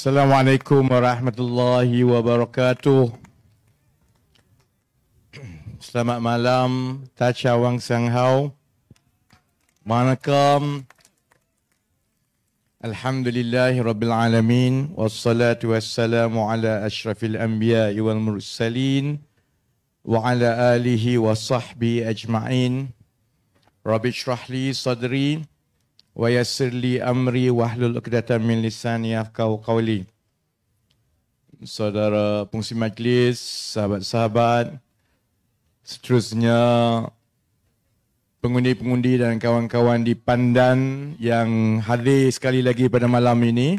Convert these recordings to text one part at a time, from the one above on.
Assalamualaikum warahmatullahi wabarakatuh. Selamat malam, Tacha Wang Sang Hao. Manakam. Alhamdulillahi Rabbil Alamin. Wassalatu wassalamu ala ashrafil anbiya wal mursalin. Wa ala alihi wa sahbihi ajma'in. Rabbi shrah li sadri. Wa yassir li amri wahlul 'uqdatam min lisani yafqahu qawli. Saudara pengurus majlis, sahabat-sahabat, seterusnya pengundi-pengundi dan kawan-kawan di Pandan yang hadir sekali lagi pada malam ini.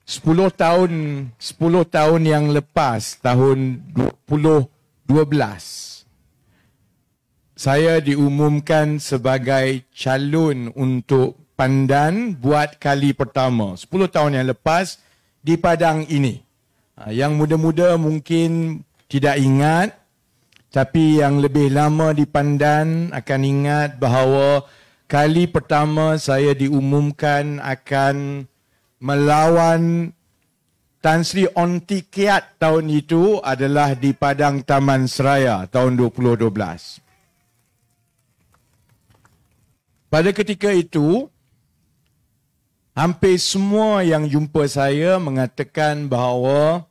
10 tahun yang lepas, tahun 2012, saya diumumkan sebagai calon untuk Pandan buat kali pertama. 10 tahun yang lepas di Padang ini. Yang muda-muda mungkin tidak ingat, tapi yang lebih lama di Pandan akan ingat bahawa kali pertama saya diumumkan akan melawan Tan Sri Ontikiat tahun itu adalah di Padang Taman Seraya tahun 2012. Pada ketika itu, hampir semua yang jumpa saya mengatakan bahawa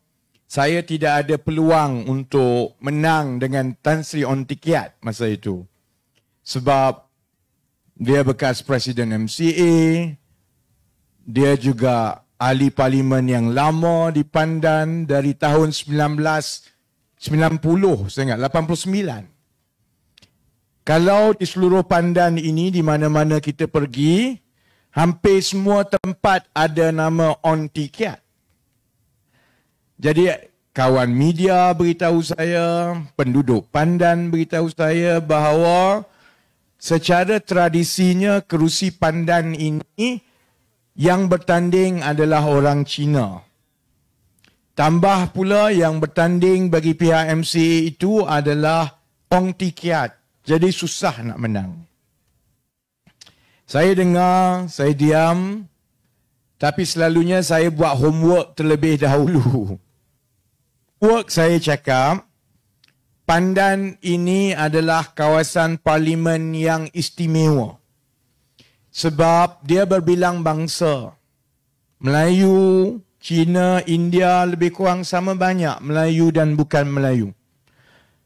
saya tidak ada peluang untuk menang dengan Tan Sri Ontikiat masa itu. Sebab dia bekas Presiden MCA, dia juga ahli parlimen yang lama di Pandan dari tahun 1990, saya ingat, 89. Kalau di seluruh Pandan ini, di mana-mana kita pergi, hampir semua tempat ada nama Ontikiat. Jadi kawan media beritahu saya, penduduk Pandan beritahu saya bahawa secara tradisinya kerusi Pandan ini yang bertanding adalah orang Cina. Tambah pula yang bertanding bagi pihak MCA itu adalah Ontikiat. Jadi susah nak menang. Saya dengar, saya diam, tapi selalunya saya buat homework terlebih dahulu. Work saya cakap, Pandan ini adalah kawasan parlimen yang istimewa. Sebab dia berbilang bangsa. Melayu, Cina, India lebih kurang sama banyak. Melayu dan bukan Melayu.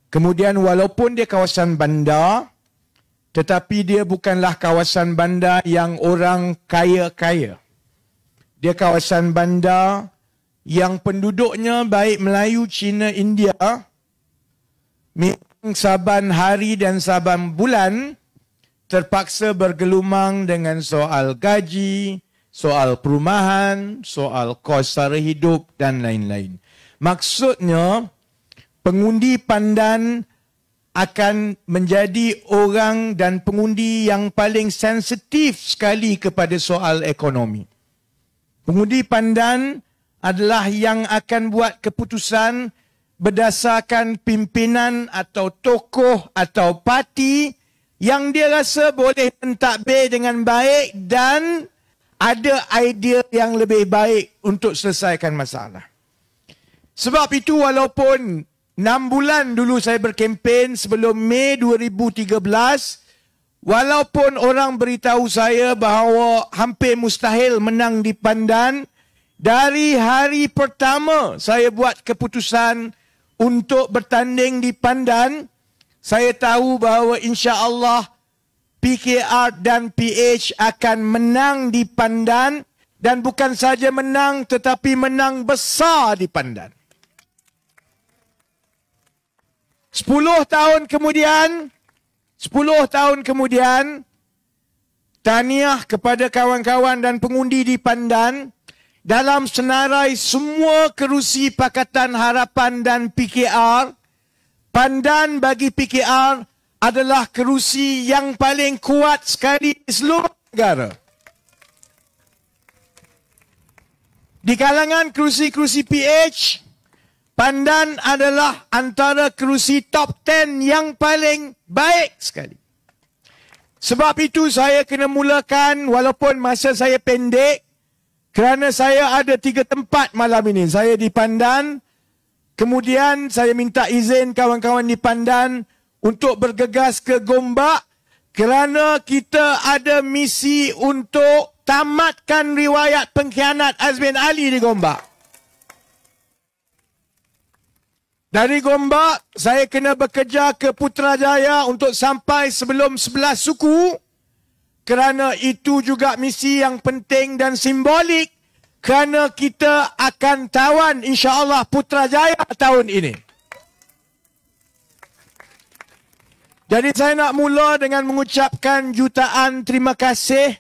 Kemudian walaupun dia kawasan bandar, tetapi dia bukanlah kawasan bandar yang orang kaya-kaya. Dia kawasan bandar yang penduduknya baik Melayu, Cina, India, memang saban hari dan saban bulan terpaksa bergelumang dengan soal gaji, soal perumahan, soal kos sara hidup dan lain-lain. Maksudnya, pengundi Pandan akan menjadi orang dan pengundi yang paling sensitif sekali kepada soal ekonomi. Pengundi Pandan adalah yang akan buat keputusan berdasarkan pimpinan atau tokoh atau parti yang dia rasa boleh mentadbir dengan baik dan ada idea yang lebih baik untuk selesaikan masalah. Sebab itu walaupun 6 bulan dulu saya berkempen sebelum Mei 2013, walaupun orang beritahu saya bahawa hampir mustahil menang di Pandan, dari hari pertama saya buat keputusan untuk bertanding di Pandan, saya tahu bahawa insya-Allah PKR dan PH akan menang di Pandan dan bukan saja menang tetapi menang besar di Pandan. 10 tahun kemudian, tahniah kepada kawan-kawan dan pengundi di Pandan dalam senarai semua kerusi Pakatan Harapan dan PKR. Pandan bagi PKR adalah kerusi yang paling kuat sekali di seluruh negara. Di kalangan kerusi-kerusi PH, Pandan adalah antara kerusi top 10 yang paling baik sekali. Sebab itu saya kena mulakan, walaupun masa saya pendek, Kerana saya ada 3 tempat malam ini. Saya di Pandan. Kemudian saya minta izin kawan-kawan di Pandan untuk bergegas ke Gombak. Kerana kita ada misi untuk tamatkan riwayat pengkhianat Azmin Ali di Gombak. Dari Gombak, saya kena bekerja ke Putrajaya untuk sampai sebelum 11 suku. Kerana itu juga misi yang penting dan simbolik. Kerana kita akan tawan insya-Allah Putrajaya tahun ini. Jadi saya nak mula dengan mengucapkan jutaan terima kasih.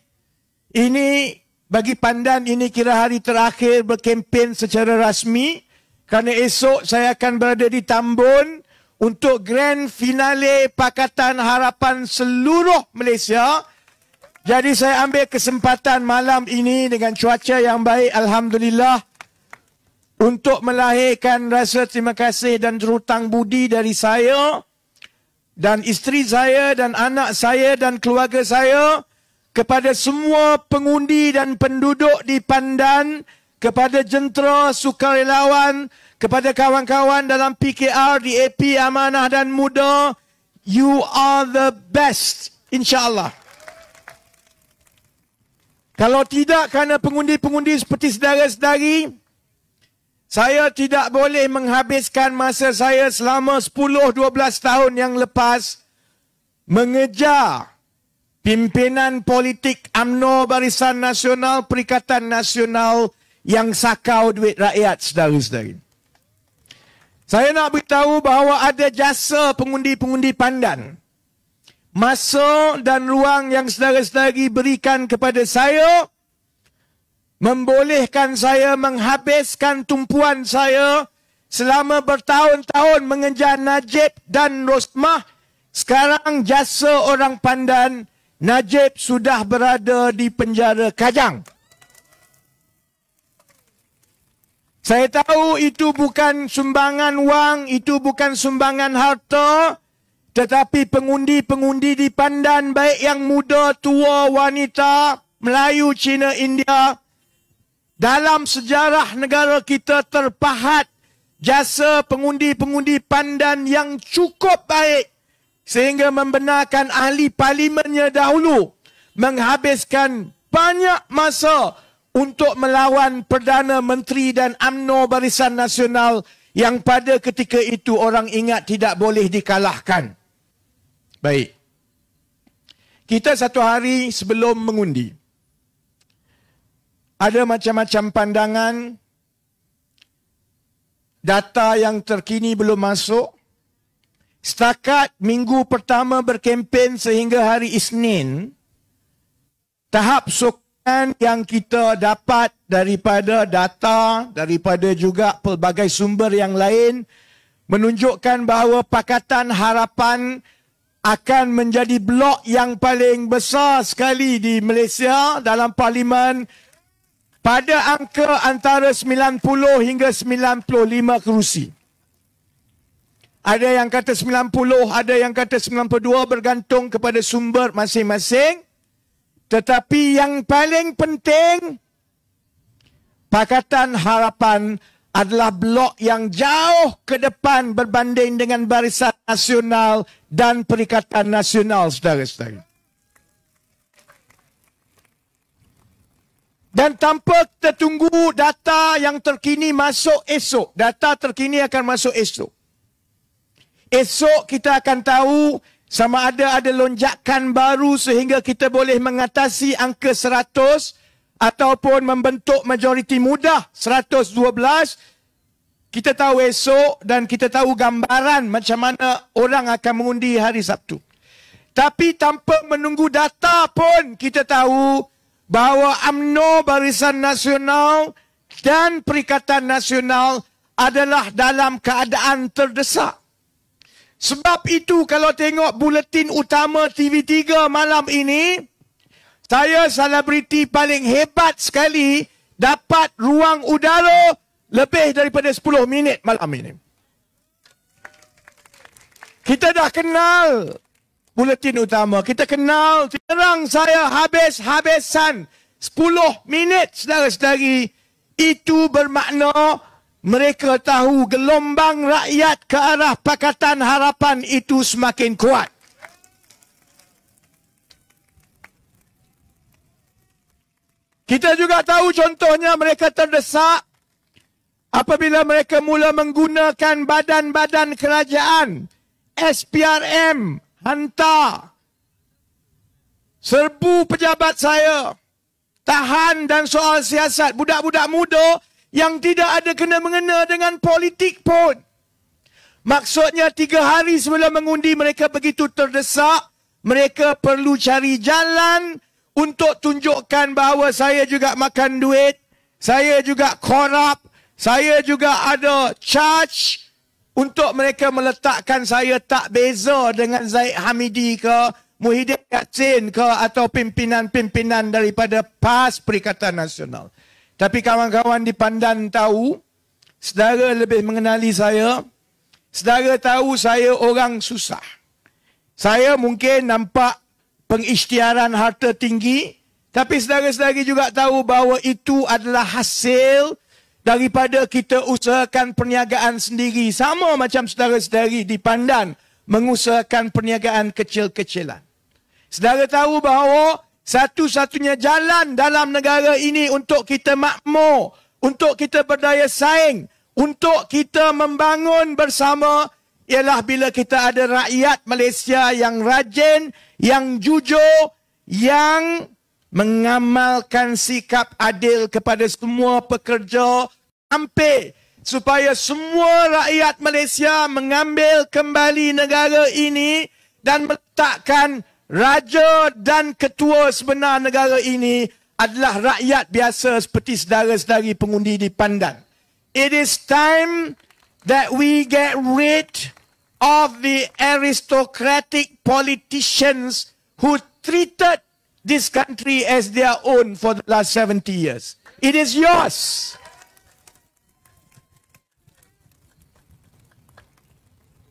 Ini bagi Pandan ini kira hari terakhir berkempen secara rasmi. Kerana esok saya akan berada di Tambun untuk grand finale Pakatan Harapan seluruh Malaysia. Jadi saya ambil kesempatan malam ini dengan cuaca yang baik, Alhamdulillah, untuk melahirkan rasa terima kasih dan terhutang budi dari saya dan isteri saya dan anak saya dan keluarga saya kepada semua pengundi dan penduduk di Pandan, kepada jentera, sukarelawan, kepada kawan-kawan dalam PKR, DAP, Amanah dan Muda. You are the best, insya-Allah. Kalau tidak kerana pengundi-pengundi seperti saudara-saudari, saya tidak boleh menghabiskan masa saya selama 10-12 tahun yang lepas mengejar pimpinan politik UMNO, Barisan Nasional, Perikatan Nasional yang sakau duit rakyat, saudara-saudari. Saya nak beritahu bahawa ada jasa pengundi-pengundi Pandan. Masa dan ruang yang saudara-saudari berikan kepada saya membolehkan saya menghabiskan tumpuan saya selama bertahun-tahun mengejar Najib dan Rosmah. Sekarang jasa orang Pandan, Najib sudah berada di penjara Kajang. Saya tahu itu bukan sumbangan wang, itu bukan sumbangan harta. Tetapi pengundi-pengundi di Pandan, baik yang muda, tua, wanita, Melayu, Cina, India, dalam sejarah negara kita terpahat jasa pengundi-pengundi Pandan yang cukup baik sehingga membenarkan ahli parlimennya dahulu menghabiskan banyak masa untuk melawan Perdana Menteri dan UMNO Barisan Nasional yang pada ketika itu orang ingat tidak boleh dikalahkan. Baik. Kita satu hari sebelum mengundi, ada macam-macam pandangan, data yang terkini belum masuk. Setakat minggu pertama berkempen sehingga hari Isnin, tahap sokongan yang kita dapat daripada data, daripada juga pelbagai sumber yang lain, menunjukkan bahawa Pakatan Harapan akan menjadi blok yang paling besar sekali di Malaysia dalam parlimen pada angka antara 90 hingga 95 kerusi. Ada yang kata 90, ada yang kata 92 bergantung kepada sumber masing-masing. Tetapi yang paling penting, Pakatan Harapan adalah blok yang jauh ke depan berbanding dengan Barisan Nasional dan Perikatan Nasional, saudara-saudara. Dan tanpa kita tunggu data yang terkini masuk esok. Data terkini akan masuk esok. Esok kita akan tahu sama ada lonjakan baru sehingga kita boleh mengatasi angka 100 ataupun membentuk majoriti mudah 112. Kita tahu esok dan kita tahu gambaran macam mana orang akan mengundi hari Sabtu. Tapi tanpa menunggu data pun kita tahu bahawa UMNO, Barisan Nasional dan Perikatan Nasional adalah dalam keadaan terdesak. Sebab itu kalau tengok buletin utama TV3 malam ini, saya selebriti paling hebat sekali dapat ruang udara lebih daripada 10 minit malam ini. Kita dah kenal buletin utama. Kita kenal terang saya habis-habisan 10 minit, saudara-saudari, itu bermakna mereka tahu gelombang rakyat ke arah Pakatan Harapan itu semakin kuat. Kita juga tahu contohnya mereka terdesak apabila mereka mula menggunakan badan-badan kerajaan, SPRM, hantar, serbu pejabat saya, tahan dan soal siasat. Budak-budak muda yang tidak ada kena-mengena dengan politik pun. Maksudnya 3 hari sebelum mengundi mereka begitu terdesak, mereka perlu cari jalan untuk tunjukkan bahawa saya juga makan duit, saya juga korup, saya juga ada charge untuk mereka meletakkan saya tak beza dengan Zaid Hamidi ke, Muhyiddin Yassin ke atau pimpinan-pimpinan daripada PAS Perikatan Nasional. Tapi kawan-kawan di Pandan tahu, saudara lebih mengenali saya, saudara tahu saya orang susah. Saya mungkin nampak pengisytiharan harta tinggi, tapi saudara-saudari juga tahu bahawa itu adalah hasil daripada kita usahakan perniagaan sendiri. Sama macam saudara-saudari di Pandan mengusahakan perniagaan kecil-kecilan. Saudara tahu bahawa satu-satunya jalan dalam negara ini untuk kita makmur, untuk kita berdaya saing, untuk kita membangun bersama ialah bila kita ada rakyat Malaysia yang rajin, yang jujur, yang mengamalkan sikap adil kepada semua pekerja, hampir supaya semua rakyat Malaysia mengambil kembali negara ini dan meletakkan raja dan ketua sebenar negara ini adalah rakyat biasa seperti saudara-saudari pengundi di Pandan. It is time that we get rid of the aristocratic politicians who treated this country as their own for the last 70 years. It is yours.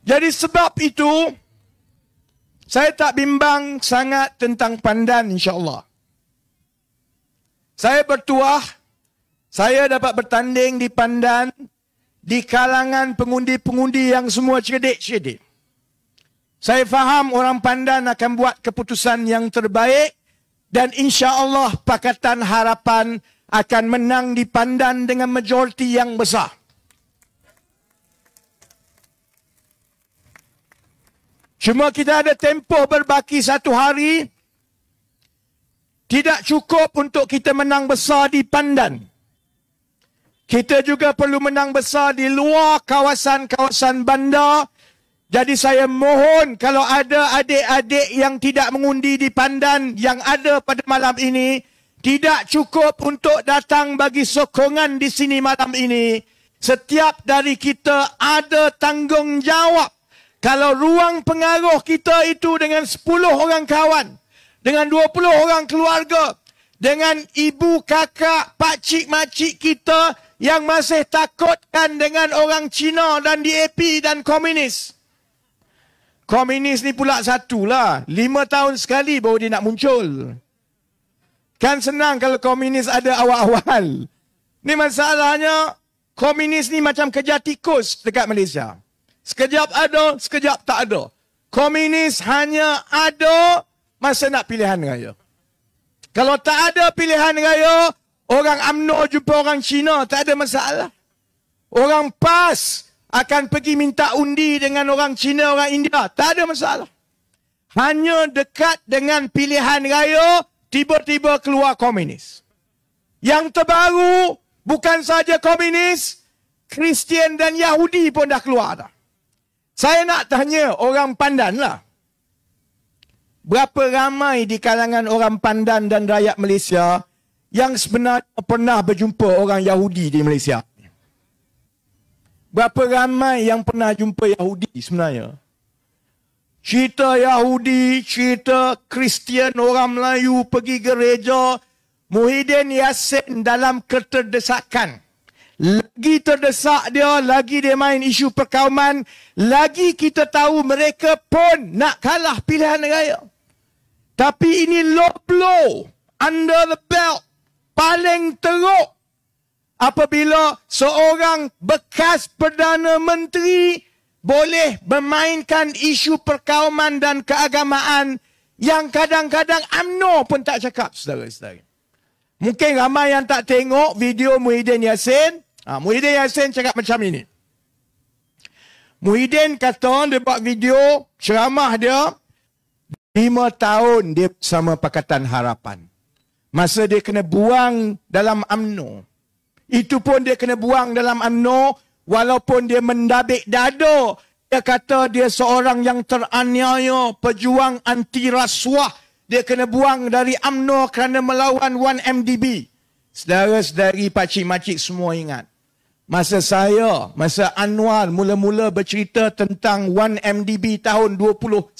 Jadi sebab itu, saya tak bimbang sangat tentang Pandan insya-Allah. Saya bertuah, saya dapat bertanding di Pandan, di kalangan pengundi-pengundi yang semua cerdik-cerdik. Saya faham orang Pandan akan buat keputusan yang terbaik dan insya-Allah Pakatan Harapan akan menang di Pandan dengan majoriti yang besar. Cuma kita ada tempoh berbaki 1 hari. Tidak cukup untuk kita menang besar di Pandan. Kita juga perlu menang besar di luar kawasan-kawasan bandar. Jadi saya mohon kalau ada adik-adik yang tidak mengundi di Pandan yang ada pada malam ini, tidak cukup untuk datang bagi sokongan di sini malam ini. Setiap dari kita ada tanggungjawab. Kalau ruang pengaruh kita itu dengan 10 orang kawan, dengan 20 orang keluarga, dengan ibu, kakak, pakcik, makcik kita yang masih takutkan dengan orang Cina dan DAP dan komunis. Komunis ni pula satulah. 5 tahun sekali baru dia nak muncul. Kan senang kalau komunis ada awal-awal. Ni masalahnya, komunis ni macam kejar tikus dekat Malaysia. Sekejap ada, sekejap tak ada. Komunis hanya ada masa nak pilihan raya. Kalau tak ada pilihan raya, orang UMNO jumpa orang Cina, tak ada masalah. Orang PAS akan pergi minta undi dengan orang Cina, orang India, tak ada masalah. Hanya dekat dengan pilihan raya, tiba-tiba keluar komunis. Yang terbaru, bukan saja komunis, Kristian dan Yahudi pun dah keluar dah. Saya nak tanya orang Pandan lah. Berapa ramai di kalangan orang Pandan dan rakyat Malaysia yang sebenarnya pernah berjumpa orang Yahudi di Malaysia? Berapa ramai yang pernah jumpa Yahudi sebenarnya? Cerita Yahudi, cerita Kristian, orang Melayu pergi gereja, Muhyiddin Yassin dalam keterdesakan. Lagi terdesak dia, lagi dia main isu perkauman, lagi kita tahu mereka pun nak kalah pilihan raya. Tapi ini low blow, under the belt. paling teruk apabila seorang bekas Perdana Menteri boleh memainkan isu perkauman dan keagamaan yang kadang-kadang UMNO pun tak cakap, saudara-saudara. Mungkin ramai yang tak tengok video Muhyiddin Yassin. Muhyiddin Yassin cakap macam ini. Muhyiddin kata dia buat video ceramah dia 5 tahun dia bersama Pakatan Harapan. Masa dia kena buang dalam UMNO. Itu pun dia kena buang dalam UMNO walaupun dia mendabik dada. Dia kata dia seorang yang teraniaya, pejuang anti rasuah. Dia kena buang dari UMNO kerana melawan 1MDB. Saudara-saudari, pakcik-makcik semua ingat. Masa Anwar mula-mula bercerita tentang 1MDB tahun 2011.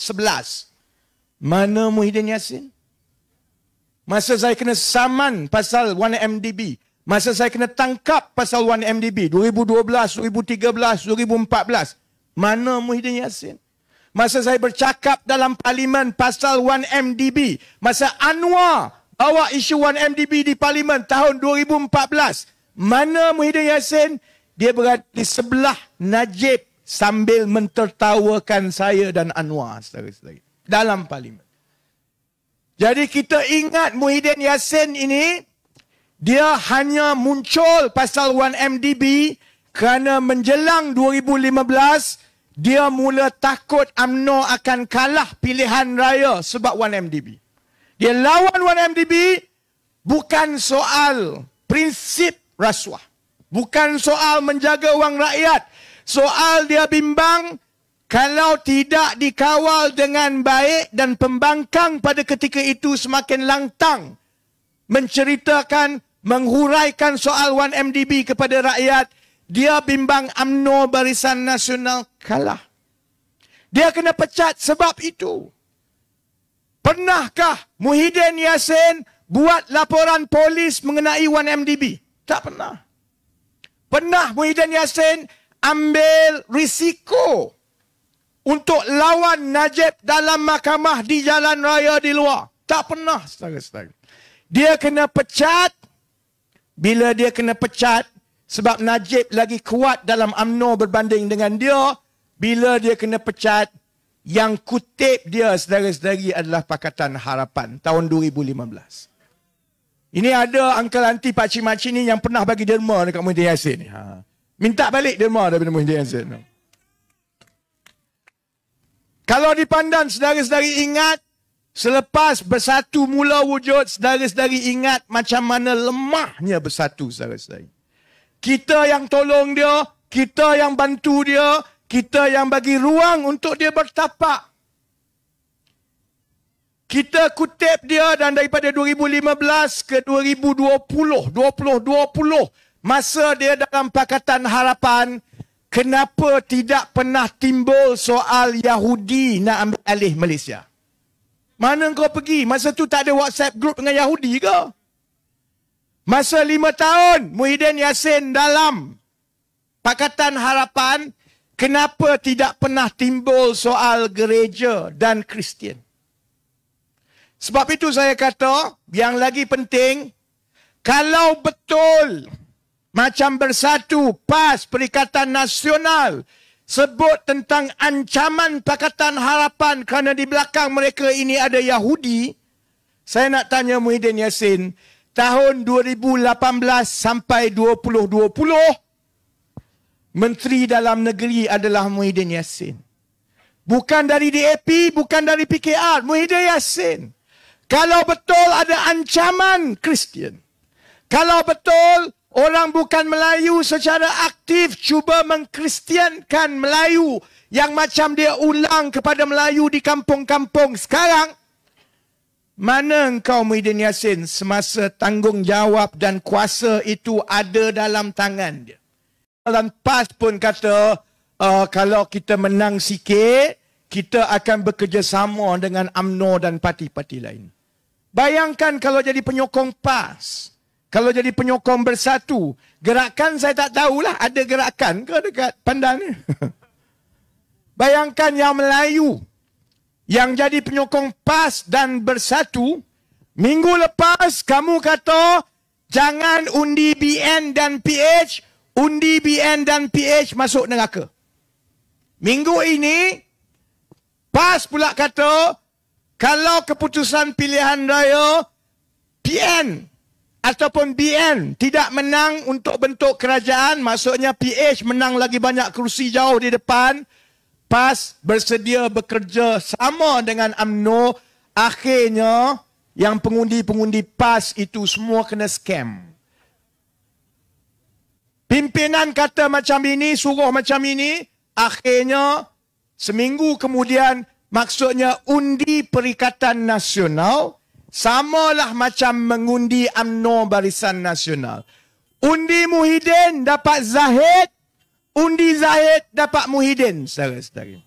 Mana Muhyiddin Yassin? Masa saya kena saman pasal 1MDB. Masa saya kena tangkap pasal 1MDB. 2012, 2013, 2014. Mana Muhyiddin Yassin? Masa saya bercakap dalam parlimen pasal 1MDB. Masa Anwar bawa isu 1MDB di parlimen tahun 2014. Mana Muhyiddin Yassin? Dia berada di sebelah Najib sambil mentertawakan saya dan Anwar, saudara-saudara, dalam parlimen. Jadi kita ingat Muhyiddin Yassin ini, dia hanya muncul pasal 1MDB kerana menjelang 2015, dia mula takut UMNO akan kalah pilihan raya sebab 1MDB. Dia lawan 1MDB bukan soal prinsip rasuah. Bukan soal menjaga wang rakyat. Soal dia bimbang kalau tidak dikawal dengan baik dan pembangkang pada ketika itu semakin lantang menceritakan, menghuraikan soal 1MDB kepada rakyat, dia bimbang UMNO Barisan Nasional kalah. Dia kena pecat sebab itu. Pernahkah Muhyiddin Yassin buat laporan polis mengenai 1MDB? Tak pernah. Pernah Muhyiddin Yassin ambil risiko untuk lawan Najib dalam mahkamah di jalan raya di luar? Tak pernah, saudara-saudara. Dia kena pecat. Bila dia kena pecat, sebab Najib lagi kuat dalam UMNO berbanding dengan dia, bila dia kena pecat, yang kutip dia, saudara-saudari, adalah Pakatan Harapan tahun 2015. Ini ada uncle aunty pakcik-makcik ni yang pernah bagi derma dekat Muhyiddin Yassin ni. Minta balik derma daripada Muhyiddin Yassin. Kalau dipandang, saudara-saudari ingat, selepas Bersatu mula wujud, saudara-saudari ingat macam mana lemahnya Bersatu, saudara-saudari. Kita yang tolong dia, kita yang bantu dia, kita yang bagi ruang untuk dia bertapak. Kita kutip dia dan daripada 2015 ke 2020, masa dia dalam Pakatan Harapan, kenapa tidak pernah timbul soal Yahudi nak ambil alih Malaysia? Mana kau pergi? Masa tu tak ada WhatsApp group dengan Yahudi ke? Masa 5 tahun Muhyiddin Yassin dalam Pakatan Harapan, kenapa tidak pernah timbul soal gereja dan Kristian? Sebab itu saya kata, yang lagi penting, kalau betul macam Bersatu, PAS, Perikatan Nasional sebut tentang ancaman Pakatan Harapan kerana di belakang mereka ini ada Yahudi, saya nak tanya Muhyiddin Yassin, tahun 2018 sampai 2020, Menteri Dalam Negeri adalah Muhyiddin Yassin. Bukan dari DAP, bukan dari PKR, Muhyiddin Yassin. Kalau betul ada ancaman Kristian, kalau betul orang bukan Melayu secara aktif cuba mengkristiankan Melayu yang macam dia ulang kepada Melayu di kampung-kampung sekarang, mana engkau Muhyiddin Yassin semasa tanggungjawab dan kuasa itu ada dalam tangan dia? Dan PAS pun kata, kalau kita menang sikit, kita akan bekerjasama dengan UMNO dan parti-parti lain. Bayangkan kalau jadi penyokong PAS, kalau jadi penyokong Bersatu, gerakan saya tak tahulah ada gerakan ke dekat Pandan ni. Bayangkan yang Melayu, yang jadi penyokong PAS dan Bersatu, minggu lepas kamu kata Jangan undi BN dan PH. Undi BN dan PH masuk neraka. Minggu ini, PAS pula kata, kalau keputusan pilihan raya PN ataupun BN tidak menang untuk bentuk kerajaan, maksudnya PH menang lagi banyak kerusi jauh di depan, PAS bersedia bekerja sama dengan UMNO. Akhirnya, yang pengundi-pengundi PAS itu semua kena scam. Pimpinan kata macam ini, suruh macam ini, akhirnya seminggu kemudian, maksudnya undi Perikatan Nasional, samalah macam mengundi UMNO Barisan Nasional. Undi Muhyiddin dapat Zahid, undi Zahid dapat Muhyiddin, saudara-saudara.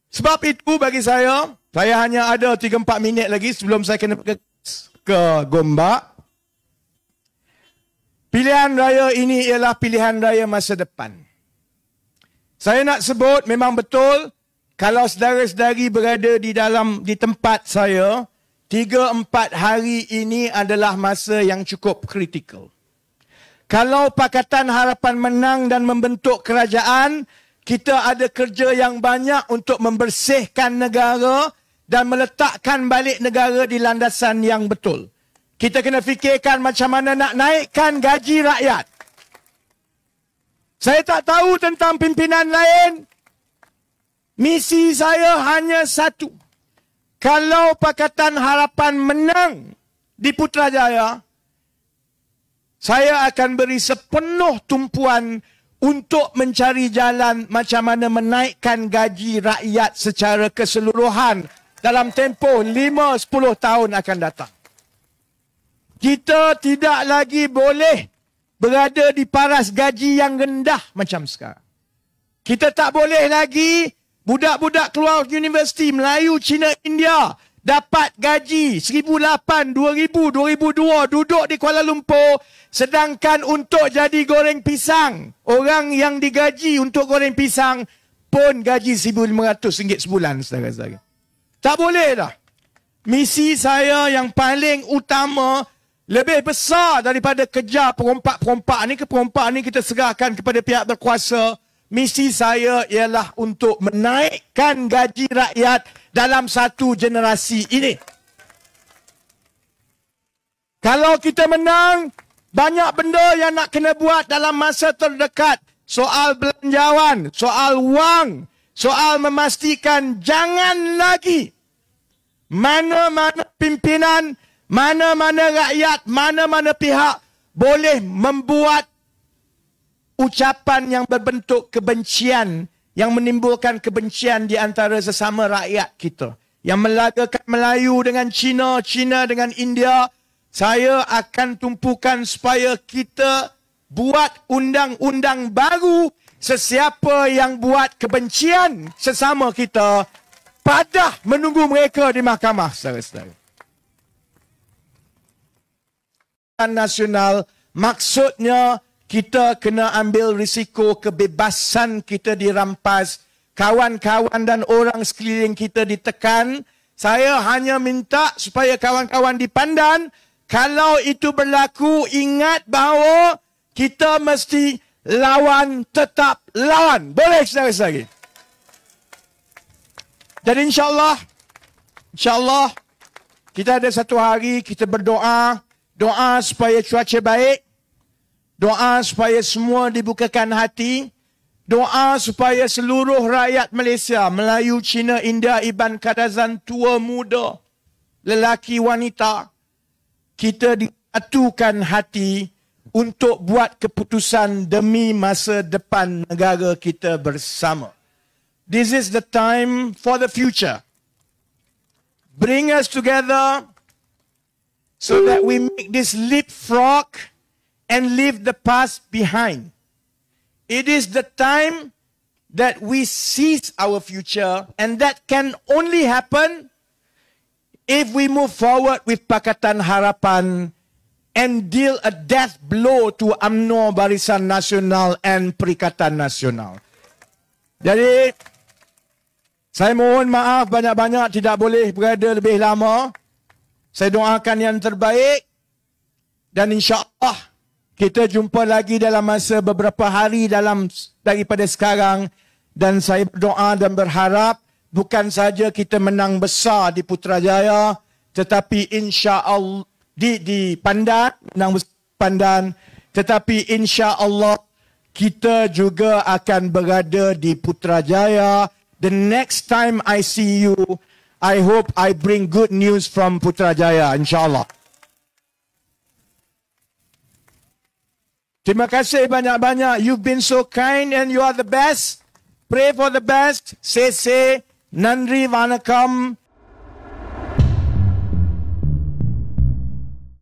Sebab itu bagi saya hanya ada 3-4 minit lagi sebelum saya kena ke Gombak. Pilihan raya ini ialah pilihan raya masa depan. Saya nak sebut memang betul, kalau saudara-saudari berada di tempat saya, 3-4 hari ini adalah masa yang cukup kritikal. Kalau Pakatan Harapan menang dan membentuk kerajaan, kita ada kerja yang banyak untuk membersihkan negara dan meletakkan balik negara di landasan yang betul. Kita kena fikirkan macam mana nak naikkan gaji rakyat. Saya tak tahu tentang pimpinan lain. Misi saya hanya satu. Kalau Pakatan Harapan menang di Putrajaya, saya akan beri sepenuh tumpuan untuk mencari jalan macam mana menaikkan gaji rakyat secara keseluruhan dalam tempoh 5-10 tahun akan datang. Kita tidak lagi boleh berada di paras gaji yang rendah macam sekarang. Kita tak boleh lagi budak-budak keluar universiti Melayu, Cina, India dapat gaji 1,800, 2,000, 2,200 duduk di Kuala Lumpur, sedangkan untuk jadi goreng pisang, orang yang digaji untuk goreng pisang pun gaji RM1,500 sebulan, saudara-saudara. Tak boleh dah. Misi saya yang paling utama, lebih besar daripada kejar perompak-perompak ni, perompak ni kita serahkan kepada pihak berkuasa. Misi saya ialah untuk menaikkan gaji rakyat dalam satu generasi ini. Kalau kita menang, banyak benda yang nak kena buat dalam masa terdekat. Soal belanjawan, soal wang, soal memastikan jangan lagi mana-mana pimpinan, mana-mana rakyat, mana-mana pihak boleh membuat ucapan yang berbentuk kebencian, yang menimbulkan kebencian di antara sesama rakyat kita. Yang melagakan Melayu dengan Cina, Cina dengan India. Saya akan tumpukan supaya kita buat undang-undang baru. Sesiapa yang buat kebencian sesama kita, padah menunggu mereka di mahkamah, saudara-saudara. Nasional, maksudnya kita kena ambil risiko kebebasan kita dirampas, kawan-kawan dan orang sekeliling kita ditekan. Saya hanya minta supaya kawan-kawan di Pandan, kalau itu berlaku, ingat bahawa kita mesti lawan, tetap lawan. Boleh, saudara-saudari? Jadi insyaAllah, kita ada satu hari, kita berdoa, doa supaya cuaca baik, doa supaya semua dibukakan hati, doa supaya seluruh rakyat Malaysia, Melayu, Cina, India, Iban, Kadazan, tua, muda, lelaki, wanita, kita disatukan hati untuk buat keputusan demi masa depan negara kita bersama. This is the time for the future. Bring us together so that we make this leapfrog and leave the past behind. It is the time that we seize our future, and that can only happen if we move forward with Pakatan Harapan and deal a death blow to UMNO Barisan Nasional and Perikatan Nasional. Jadi, saya mohon maaf banyak-banyak, tidak boleh berada lebih lama. Saya doakan yang terbaik. Dan insya-Allah kita jumpa lagi dalam masa beberapa hari daripada sekarang. Dan saya berdoa dan berharap bukan saja kita menang besar di Putrajaya, tetapi insya-Allah di Pandan, menang besar Pandan, tetapi insya-Allah kita juga akan berada di Putrajaya. The next time I see you, I hope I bring good news from Putrajaya, insya-Allah. Terima kasih banyak-banyak. You've been so kind and you are the best. Pray for the best. Say, Nandri Vanakam.